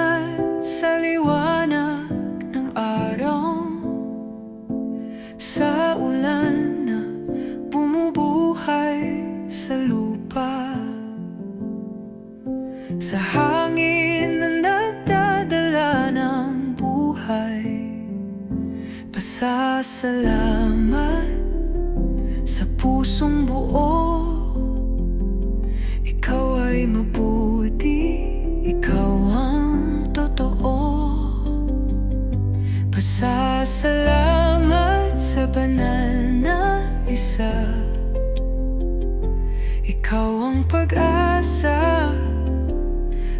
Salamat sa liwanag ng araw, sa ulan na bumubuhay sa lupa, sa hangin na nagdadala ng buhay. Pasasalamat sa pusong buo. Ikaw ay mabuti, ikaw ang totoo. Pasasalamat sa banal na isa. Ikaw ang pag-asa,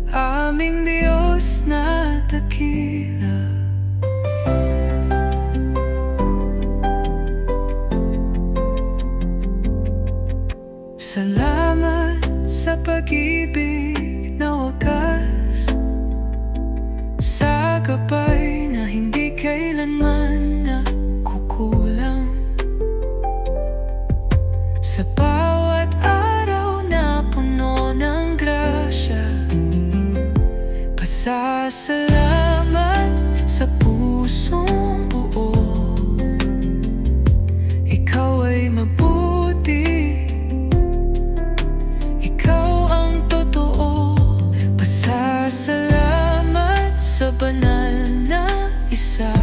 aming Diyos na dakila. Salamat sa pag-ibig na wagas, sa gabay na hindi kailanman nakukulang, sa bawat araw na puno ng grasya. Pasasalamat sa pusong buo. Ikaw ay mabuti, sa banal na isa.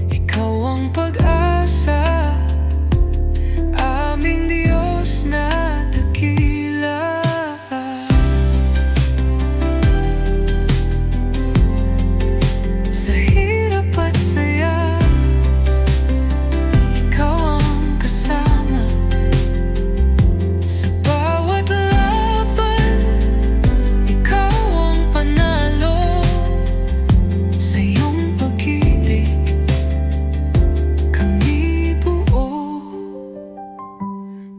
Ikaw ang pag-asa, aming Diyos na dakila. Sa hirap at saya, ikaw ang kasama. Sa bawat laban, ikaw ang panalo. Sa iyong pag-ibig, kami buo.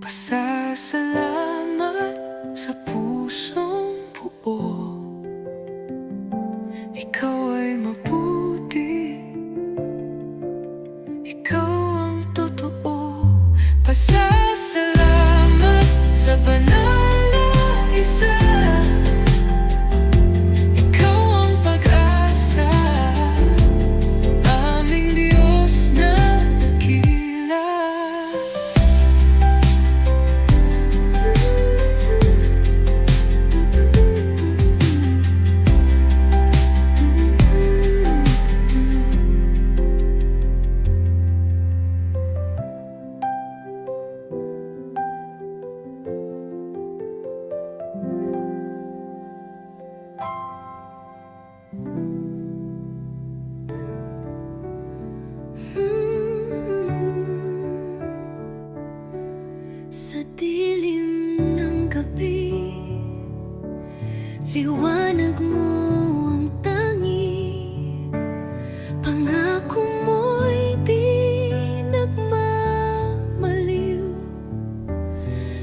Pasasalamat sa pusong buo. Ikaw ay mabuti, ikaw ang totoo. Pasasalamat sa banal na isa. Ikaw ang pag-asa, aming Diyos na dakila. Sa dilim ng gabi, liwanag mo ang tangi. Pangako mo'y di nagmamaliw.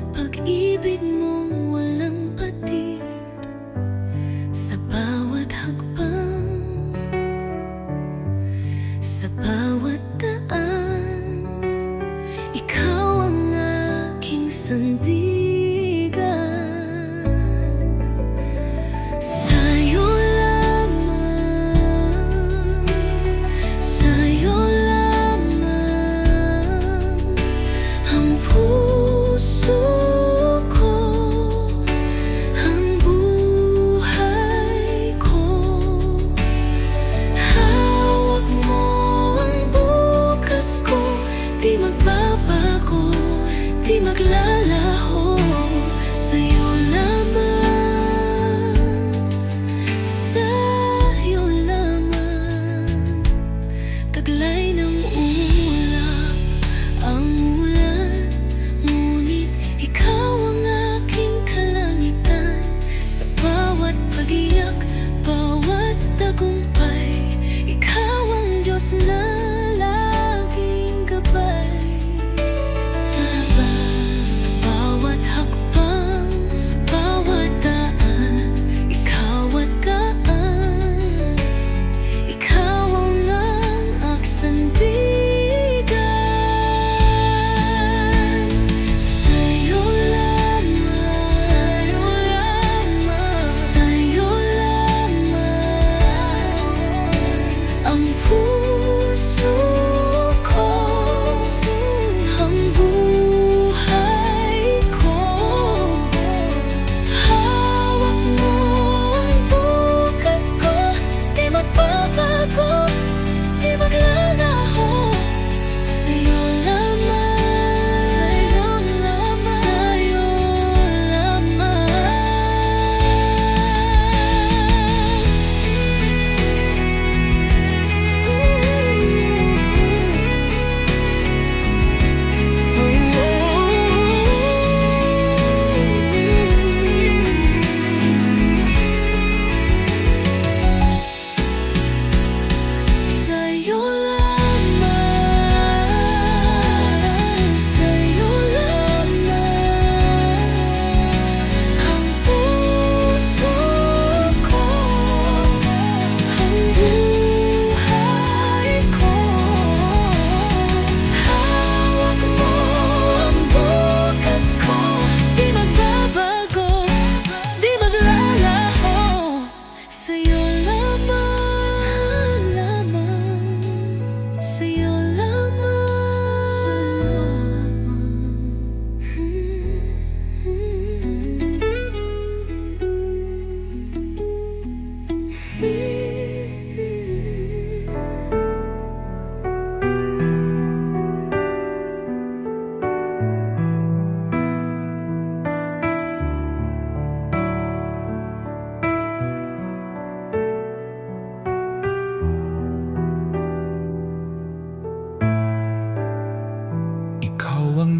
Pag-ibig mong walang patid sa bawat hakbang, sa bawat daan. Ikaw ang aking sandigan. Sa'yo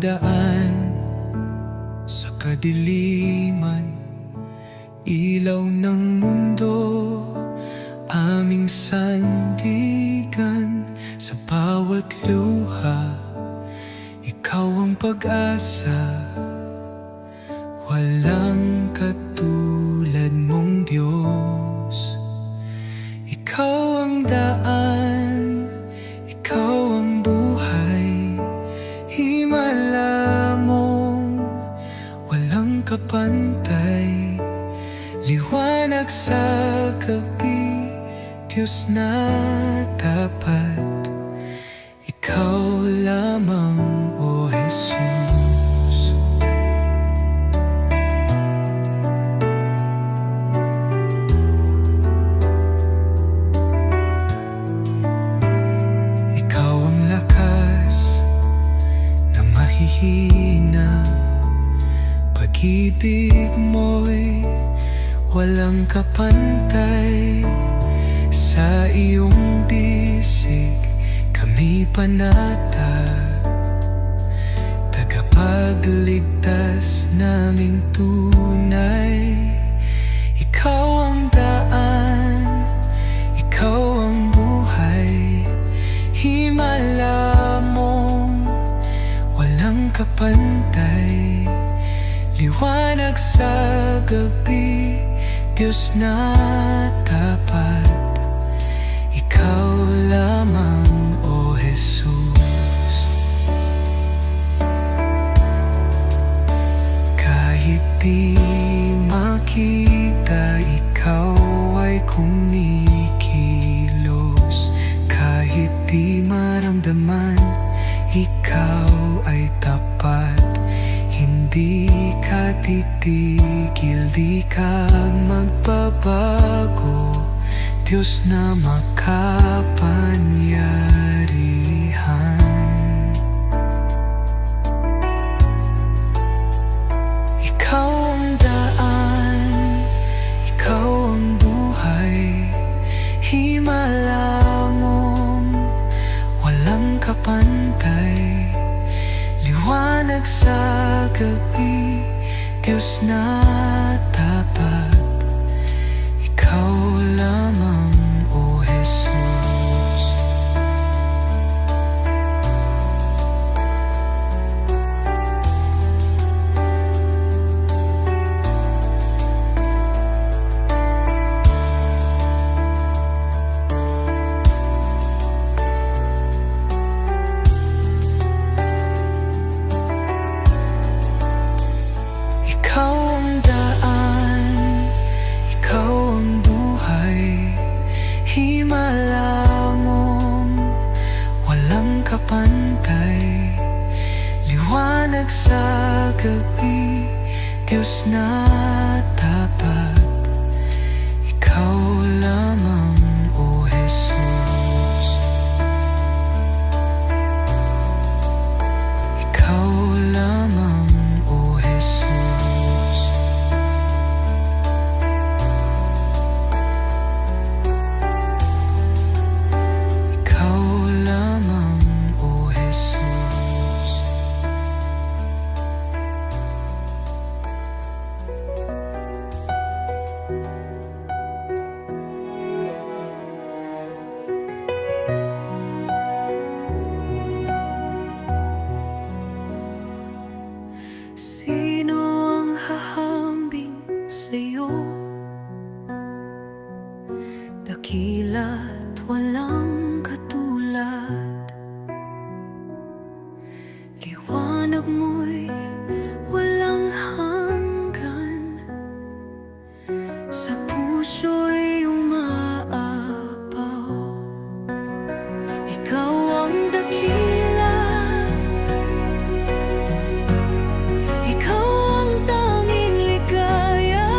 daan sa kadiliman, ilaw ng mundo, aming sandigan. Sa bawat luha, ikaw ang pag-asa, walang katulad mong Diyos. Ikaw ang daan, ikaw ang buhay, himala mong walang kapantay. Liwanag sa gabi, Diyos na tapat, ikaw lamang, O Jesus. Ikaw ang lakas na mahihina, pag-ibig mo'y walang kapantay. Sa iyong bisig kami panatag, tagapagligtas naming tunay. Ikaw ang daan, ikaw ang buhay, himala mong walang kapantay. Liwanag sa gabi, Diyos na tapat, ikaw lamang, O Jesus. Kahit di makita, ikaw ay kumikilos. Kahit di maramdaman, ikaw ay tapat. Hindi ka titigil, di ka magbabago, Diyos na makapangyarihan. Ikaw ang daan, ikaw ang buhay, himala mong walang kapantay. Liwanag sa gabi, Diyos na tapat, ikaw lamang, O Jesus. Ikaw ang daan, ikaw ang buhay, himala mong walang kapantay. Liwanag sa gabi, Diyos na tapat, ikaw lamang, O Jesus. Ikaw lamang, O Jesus. Ikaw lamang, O Jesus. Sino ang hahambing sa'yo? Dakila't walang katulad, liwanag mo'y walang hanggan, sa puso'y umaapaw. Ikaw ang dakila, ikaw ang tanging ligaya.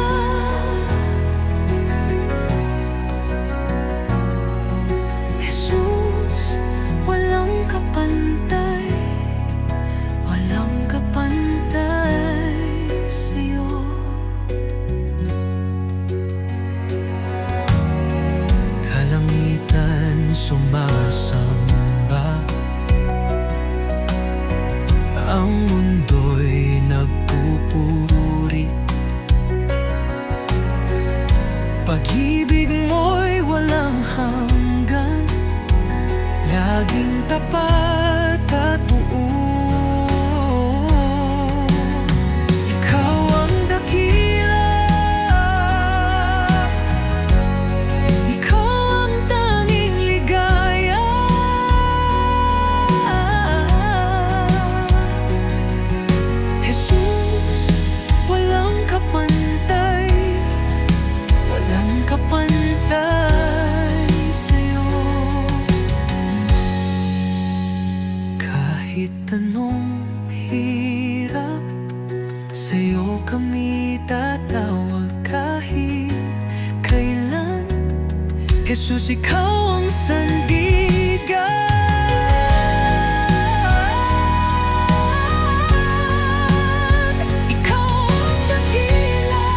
Jesus, walang kapantay, walang kapantay sa'yo. Kalangitan sumasamba, ang mundo tapat at buo. Ikaw ang dakila, ikaw ang tanging ligaya. Jesus, walang kapantay, walang kapantay sa'yo. Kahit anong hirap, sa'yo kami tatawag kahit kailan. Jesus, ikaw ang sandigan. Ikaw ang dakila,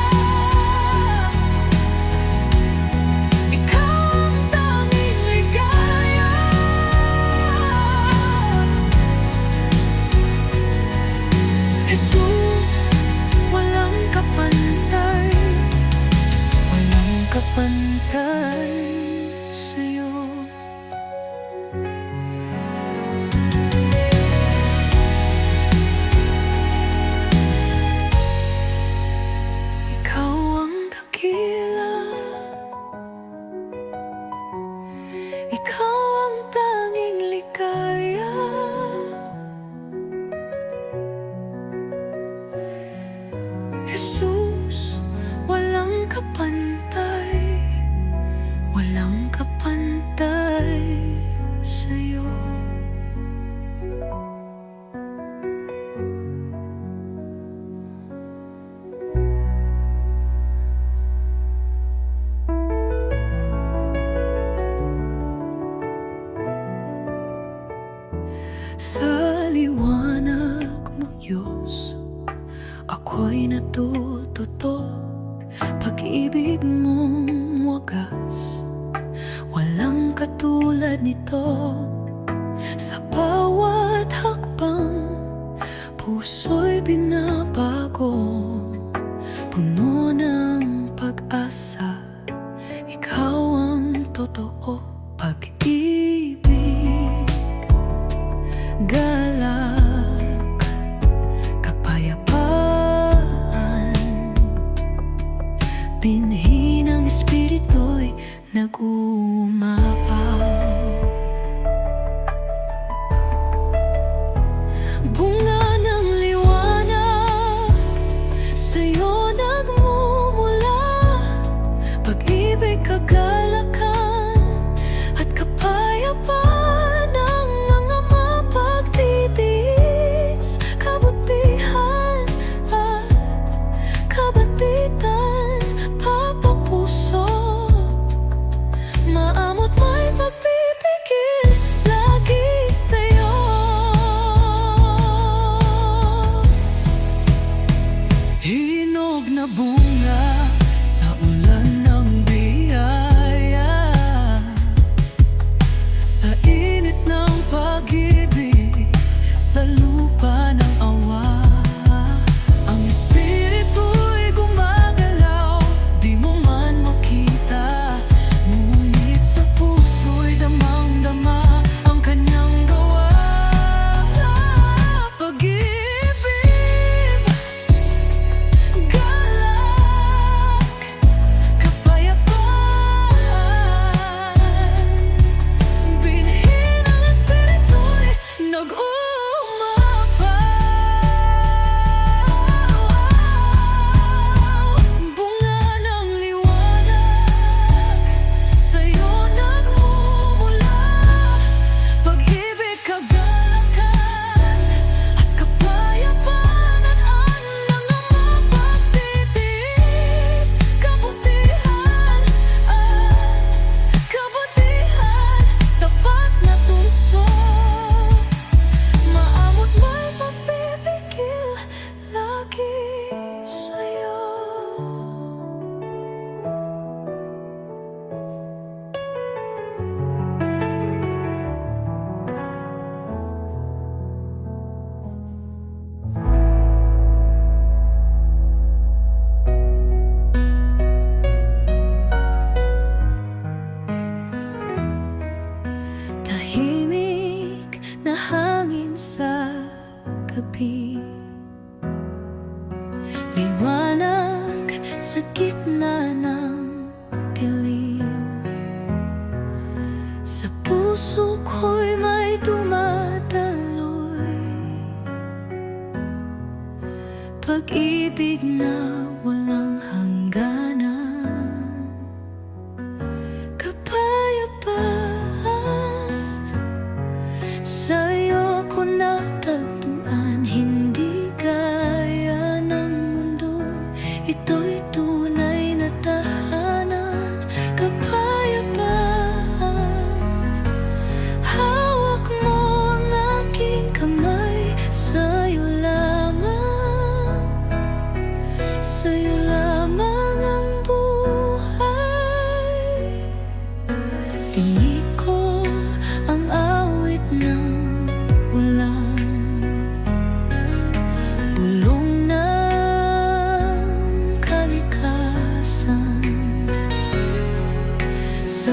ikaw ang tanging ligaya. Jesus, walang kapantay, walang kapantay sa'yo. Ikaw ang dakila, ikaw ang tanging ligaya. Jesus, walang kapantay, walang kapantay sa'yo. Sa liwanag mo, Diyos, ako'y natututo. Pag-ibig mong wagas, walang katulad nito. Sa bawat hakbang, puso'y binabago. Puno ng pag-asa, ikaw ang totoo. Pag-ibig, galak, kapayapaan, binhi ng Espiritu'y nag-uumapaw. Bunga ng liwanag, sa'yo nagmumula. Pag-ibig, kagalakan at kapayapaan ang mga mapagtitiis, kabutihan at kabatitan, papapuso, maamot may pagpipigil lagi sa'yo. Hinog na bunga sa ulan ng biyaya, puso ko'y may dumadaloy, pag-ibig na walang hangganan, kapayapaan sa'yo ko natagpuan. Hindi gaya ng mundo, ito'y tunay na tahanan, kapayapaan. Hawak mo ang aking kamay, sa'yo lamang, sa'yo lamang ang buhay. Tinig ko ang awit ng ulan, bulong ng kalikasan, sa